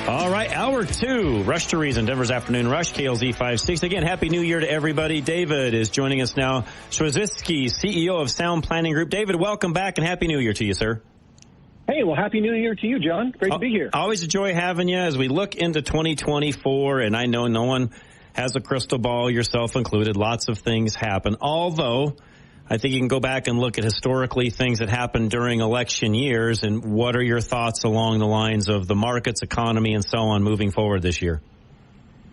All right, hour 2, Rush to Reason, Denver's Afternoon Rush, KLZ 560. Again, Happy New Year to everybody. David is joining us now. Stryzewski, CEO of Sound Planning Group. David, welcome back and Happy New Year to you, sir. Hey, well, Happy New Year to you, John. Great to be here. Always a joy having you as we look into 2024, and I know no one has a crystal ball, yourself included. Lots of things happen, although I think you can go back and look at historically things that happened during election years, and what are your thoughts along the lines of the markets, economy, and so on moving forward this year?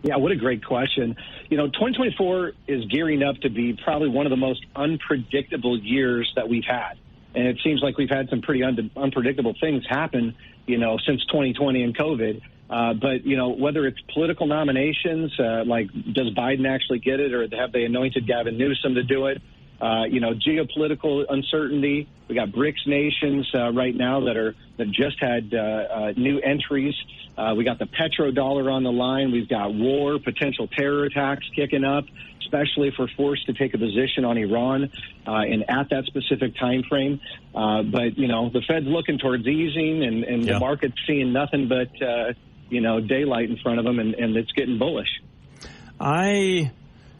Yeah, what a great question. 2024 is gearing up to be probably one of the most unpredictable years that we've had. And it seems like we've had some pretty unpredictable things happen, since 2020 and COVID. But, whether it's political nominations, like does Biden actually get it, or have they anointed Gavin Newsom to do it? Geopolitical uncertainty. We got BRICS nations right now that just had new entries. We got the petrodollar on the line. We've got war, potential terror attacks kicking up, especially if we're forced to take a position on Iran and at that specific time frame. But the Fed's looking towards easing, and the market's seeing nothing but daylight in front of them, and it's getting bullish.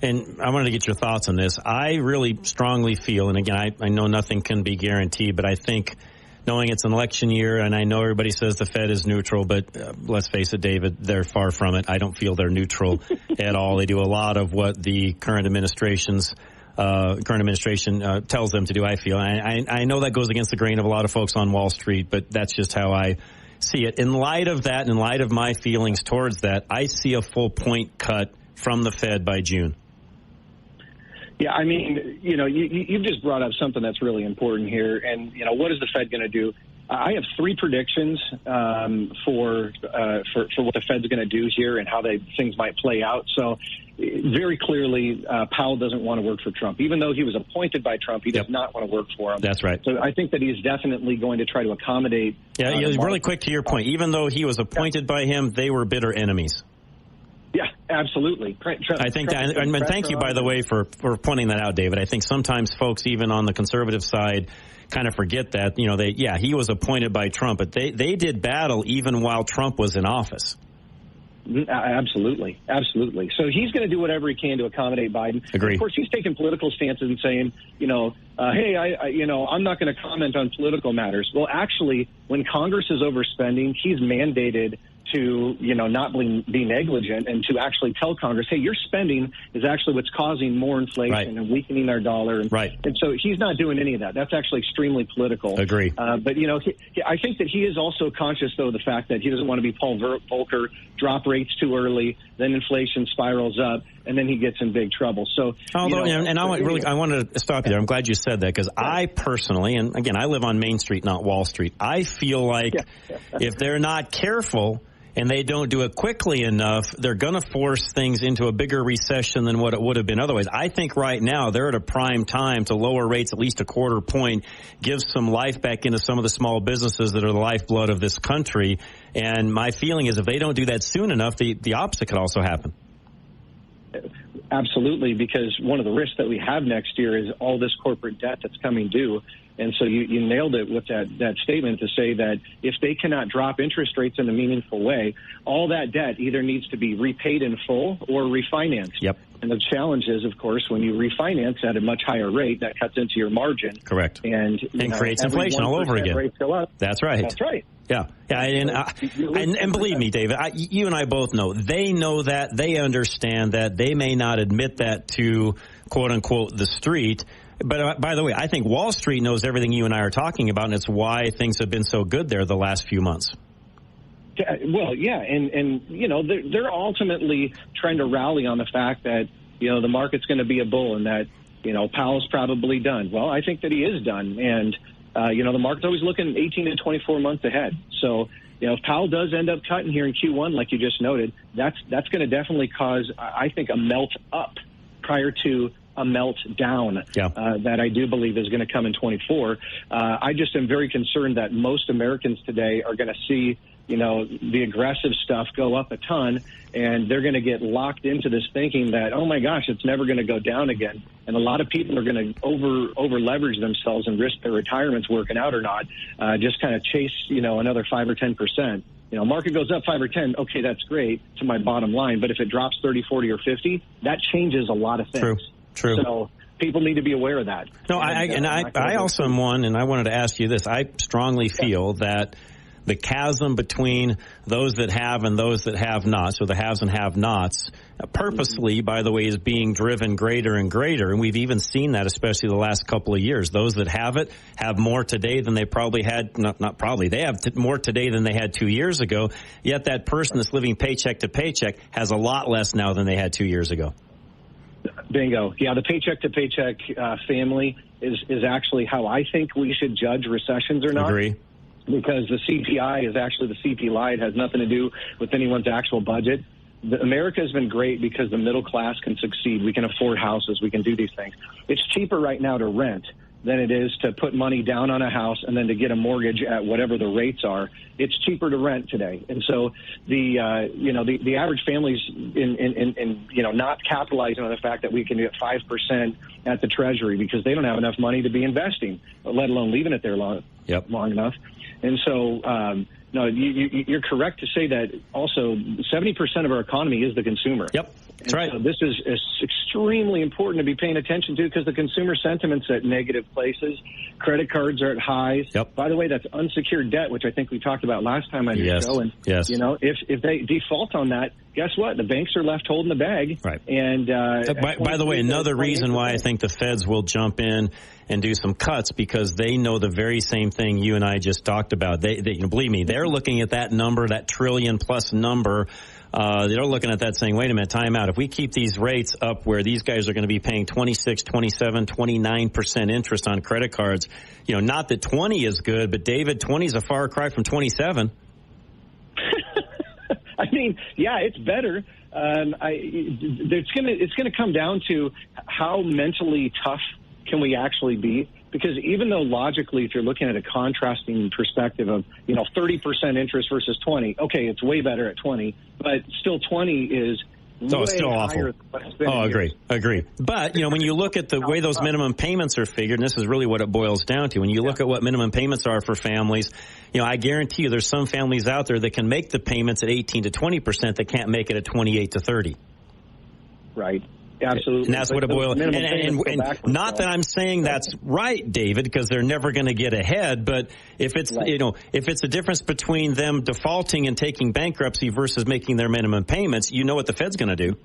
And I wanted to get your thoughts on this. I really strongly feel, and again, I know nothing can be guaranteed, but I think knowing it's an election year, and I know everybody says the Fed is neutral, but let's face it, David, they're far from it. I don't feel they're neutral at all. They do a lot of what the current administration tells them to do, I feel. I know that goes against the grain of a lot of folks on Wall Street, but that's just how I see it. In light of that, and in light of my feelings towards that, I see a full point cut from the Fed by June. Yeah, I mean, you've just brought up something that's really important here. And, what is the Fed going to do? I have 3 predictions for what the Fed's going to do here and how things might play out. So very clearly, Powell doesn't want to work for Trump. Even though he was appointed by Trump, he does not want to work for him. That's right. So I think that he's definitely going to try to accommodate. Yeah, really quick to your point. Even though he was appointed by him, they were bitter enemies. Yeah, absolutely. I think that, and thank you, by the way, for pointing that out, David. I think sometimes folks, even on the conservative side, kind of forget that, he was appointed by Trump, but they did battle even while Trump was in office. Absolutely. Absolutely. So he's going to do whatever he can to accommodate Biden. Agreed. Of course, he's taking political stances and saying, hey, I'm not going to comment on political matters. Well, actually, when Congress is overspending, he's mandated to, not be negligent and to actually tell Congress, hey, your spending is actually what's causing more inflation and weakening our dollar. And so he's not doing any of that. That's actually extremely political. Agree. But, I think that he is also conscious, though, of the fact that he doesn't want to be Paul Volcker, drop rates too early, then inflation spirals up, and then he gets in big trouble. So, I wanted to stop you there. I'm glad you said that, because I personally, and again, I live on Main Street, not Wall Street. I feel like if they're not careful and they don't do it quickly enough, they're going to force things into a bigger recession than what it would have been otherwise. I think right now they're at a prime time to lower rates at least a quarter point, give some life back into some of the small businesses that are the lifeblood of this country. And my feeling is if they don't do that soon enough, the opposite could also happen. Absolutely, because one of the risks that we have next year is all this corporate debt that's coming due. And so you nailed it with that statement to say that if they cannot drop interest rates in a meaningful way, all that debt either needs to be repaid in full or refinanced. Yep. And the challenge is, of course, when you refinance at a much higher rate, that cuts into your margin. Correct. And creates inflation all over again. Rates go up. That's right. That's right. Yeah. And believe me, David, you and I both know. They know that. They understand that. They may not admit that to, quote unquote, the street. But by the way, I think Wall Street knows everything you and I are talking about, and it's why things have been so good there the last few months. Well, yeah, and they're ultimately trying to rally on the fact that the market's going to be a bull and that Powell's probably done. Well, I think that he is done, and the market's always looking 18 to 24 months ahead. So if Powell does end up cutting here in Q1, like you just noted, that's going to definitely cause, I think, a melt up prior to a meltdown that I do believe is going to come in 24. I just am very concerned that most Americans today are going to see, the aggressive stuff go up a ton, and they're going to get locked into this thinking that, oh my gosh, it's never going to go down again. And a lot of people are going to over leverage themselves and risk their retirements working out or not, just kind of chase, another 5 or 10%. Market goes up 5 or 10. Okay, that's great to my bottom line. But if it drops 30, 40, or 50, that changes a lot of things. True. So people need to be aware of that. No, I also am one, and I wanted to ask you this. I strongly feel that the chasm between those that have and those that have not, so the haves and have-nots, purposely, by the way, is being driven greater and greater. And we've even seen that, especially the last couple of years. Those that have it have more today than they probably had, not probably, they have more today than they had 2 years ago. Yet that person that's living paycheck to paycheck has a lot less now than they had 2 years ago. Bingo. Yeah, the paycheck to paycheck family is actually how I think we should judge recessions or not. Agree. Because the CPI is actually the CPI. It has nothing to do with anyone's actual budget. America has been great because the middle class can succeed. We can afford houses. We can do these things. It's cheaper right now to rent than it is to put money down on a house and then to get a mortgage at whatever the rates are. It's cheaper to rent today. And so the average family's in not capitalizing on the fact that we can get 5% at the Treasury because they don't have enough money to be investing, let alone leaving it there long enough. And so, no, you're correct to say that also 70% of our economy is the consumer. Yep, that's right. So this is extremely important to be paying attention to because the consumer sentiment's at negative places. Credit cards are at highs. Yep. By the way, that's unsecured debt, which I think we talked about last time on your show. And, if they default on that, guess what? The banks are left holding the bag. Right. And by the way, another reason why I think the feds will jump in and do some cuts because they know the very same thing you and I just talked about. They believe me, they're looking at that number, that trillion plus number. They're looking at that saying, wait a minute, time out. If we keep these rates up where these guys are going to be paying 26, 27, 29% interest on credit cards, not that 20 is good, but David, 20 is a far cry from 27. I mean, yeah, it's better. It's going to come down to how mentally tough can we actually be? Because even though logically, if you're looking at a contrasting perspective of 30% interest versus 20, okay, it's way better at 20, but still 20 is it's still awful. Agree. But when you look at the way those minimum payments are figured, and this is really what it boils down to, when you look at what minimum payments are for families, I guarantee you there's some families out there that can make the payments at 18 to 20% that can't make it at 28 to 30. Right. Absolutely. And that's what it boils. And not that I'm saying that's right, David, because they're never going to get ahead. But if it's if it's a difference between them defaulting and taking bankruptcy versus making their minimum payments, what the Fed's going to do.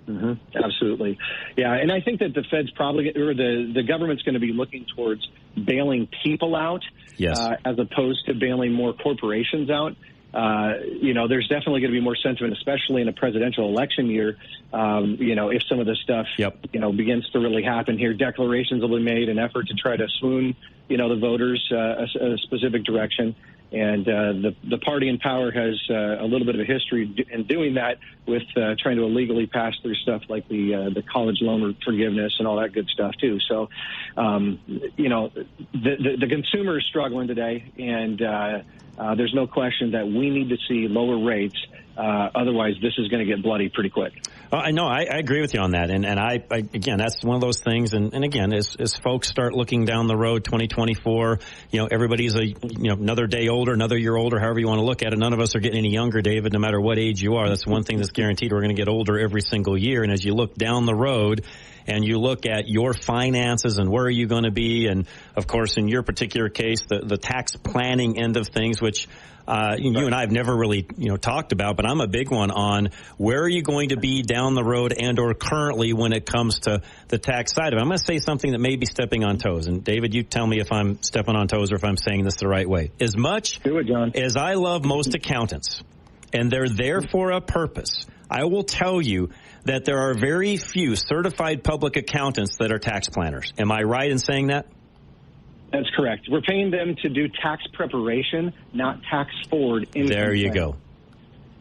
Mm-hmm. Absolutely. Yeah. And I think that the Fed's probably, or the government's going to be looking towards bailing people out, as opposed to bailing more corporations out. There's definitely going to be more sentiment, especially in a presidential election year. If some of this stuff, begins to really happen here, declarations will be made, an effort to try to swoon, the voters a specific direction. And the party in power has a little bit of a history in doing that with trying to illegally pass through stuff like the college loan forgiveness and all that good stuff, too. So, the consumer is struggling today, and there's no question that we need to see lower rates. Otherwise, this is going to get bloody pretty quick. I know. I agree with you on that. And I again, that's one of those things. And again, as folks start looking down the road, 2024, everybody's another day older, another year older, however you want to look at it. None of us are getting any younger, David, no matter what age you are. That's one thing that's guaranteed. We're going to get older every single year. And as you look down the road and you look at your finances and where are you going to be, and of course, in your particular case, the tax planning end of things, which you and I have never really, talked about, but I'm a big one on where are you going to be down the road and or currently when it comes to the tax side of it. I'm going to say something that may be stepping on toes. And David, you tell me if I'm stepping on toes or if I'm saying this the right way. As much as I love most accountants, and they're there for a purpose, I will tell you that there are very few certified public accountants that are tax planners. Am I right in saying that? That's correct. We're paying them to do tax preparation, not tax forward. There you go.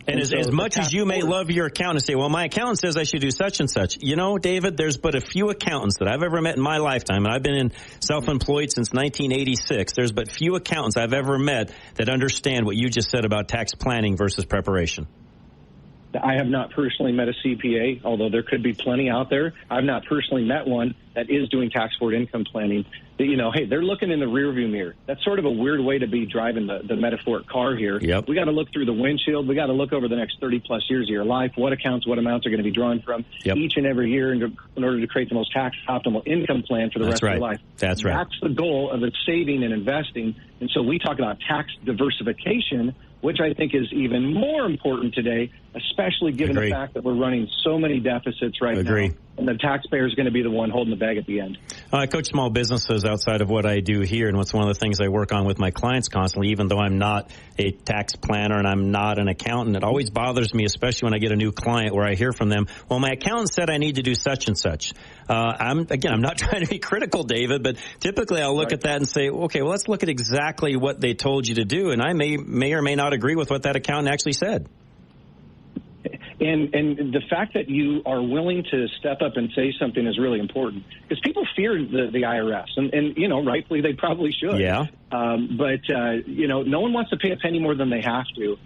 And as much as you may love your accountant and say, well, my accountant says I should do such and such. David, there's but a few accountants that I've ever met in my lifetime, and I've been in self-employed since 1986. There's but few accountants I've ever met that understand what you just said about tax planning versus preparation. I have not personally met a CPA, although there could be plenty out there. I've not personally met one that is doing tax-forward income planning. Hey, they're looking in the rearview mirror. That's sort of a weird way to be driving the metaphoric car here. Yep. We got to look through the windshield. We got to look over the next 30-plus years of your life, what accounts, what amounts are going to be drawn from each and every year in order to create the most tax-optimal income plan for the rest of your life. That's right. That's the goal of saving and investing. And so we talk about tax diversification, which I think is even more important today, especially given the fact that we're running so many deficits right now. And the taxpayer is going to be the one holding the bag at the end. I coach small businesses outside of what I do here, and what's one of the things I work on with my clients constantly, even though I'm not a tax planner and I'm not an accountant. It always bothers me, especially when I get a new client where I hear from them, well, my accountant said I need to do such and such. I'm not trying to be critical, David, but typically I'll look at that and say, okay, well, let's look at exactly what they told you to do, and I may or may not agree with what that accountant actually said. And the fact that you are willing to step up and say something is really important, because people fear the IRS, and rightfully they probably should. Yeah. But no one wants to pay a penny more than they have to.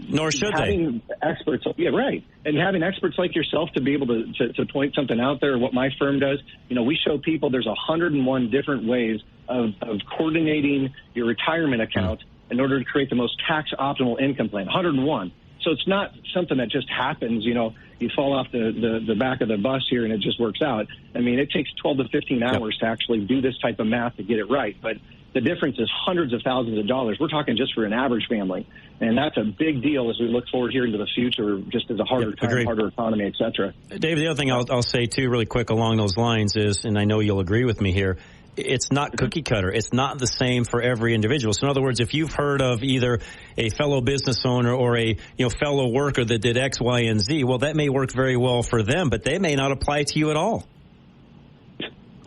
Nor should having experts, and having experts like yourself to be able to point something out there. What my firm does, we show people there's 101 different ways of coordinating your retirement account in order to create the most tax optimal income plan. 101. So it's not something that just happens, you fall off the back of the bus here and it just works out. I mean, it takes 12 to 15 hours to actually do this type of math to get it right. But the difference is hundreds of thousands of dollars. We're talking just for an average family. And that's a big deal as we look forward here into the future, just as a harder time, harder economy, et cetera. David, the other thing I'll say, too, really quick along those lines is, and I know you'll agree with me here, it's not cookie cutter. It's not the same for every individual. So in other words, if you've heard of either a fellow business owner or a fellow worker that did X, Y, and Z, well, that may work very well for them, but they may not apply to you at all.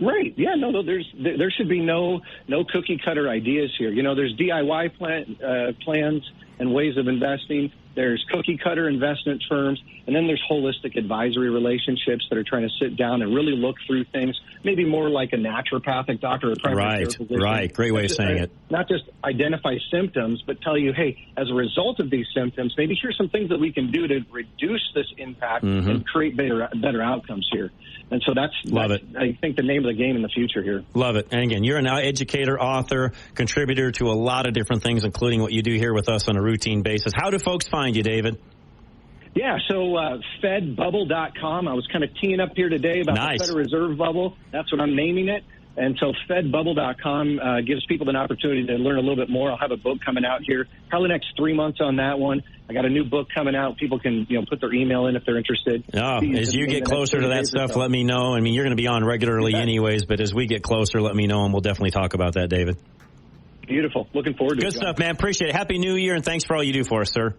Right. Yeah. No. There should be no cookie cutter ideas here. There's DIY plans and ways of investing. There's cookie cutter investment firms, and then there's holistic advisory relationships that are trying to sit down and really look through things, maybe more like a naturopathic doctor or primary care physician. Right. Great way of saying it. Not just identify symptoms, but tell you, hey, as a result of these symptoms, maybe here's some things that we can do to reduce this impact and create better outcomes here. And so that's I think, the name of the game in the future here. Love it. And again, you're an educator, author, contributor to a lot of different things, including what you do here with us on a routine basis. How do folks find you, David? Yeah, so fedbubble.com. I was kind of teeing up here today about the Federal Reserve bubble. That's what I'm naming it. And so fedbubble.com gives people an opportunity to learn a little bit more. I'll have a book coming out here probably next 3 months on that one. I got a new book coming out. People can put their email in if they're interested. As you get closer to that stuff, let me know. I mean, you're going to be on regularly anyways, but as we get closer, let me know, and we'll definitely talk about that, David. Beautiful. Looking forward to it. Good stuff, man. Appreciate it. Happy New Year, and thanks for all you do for us, sir.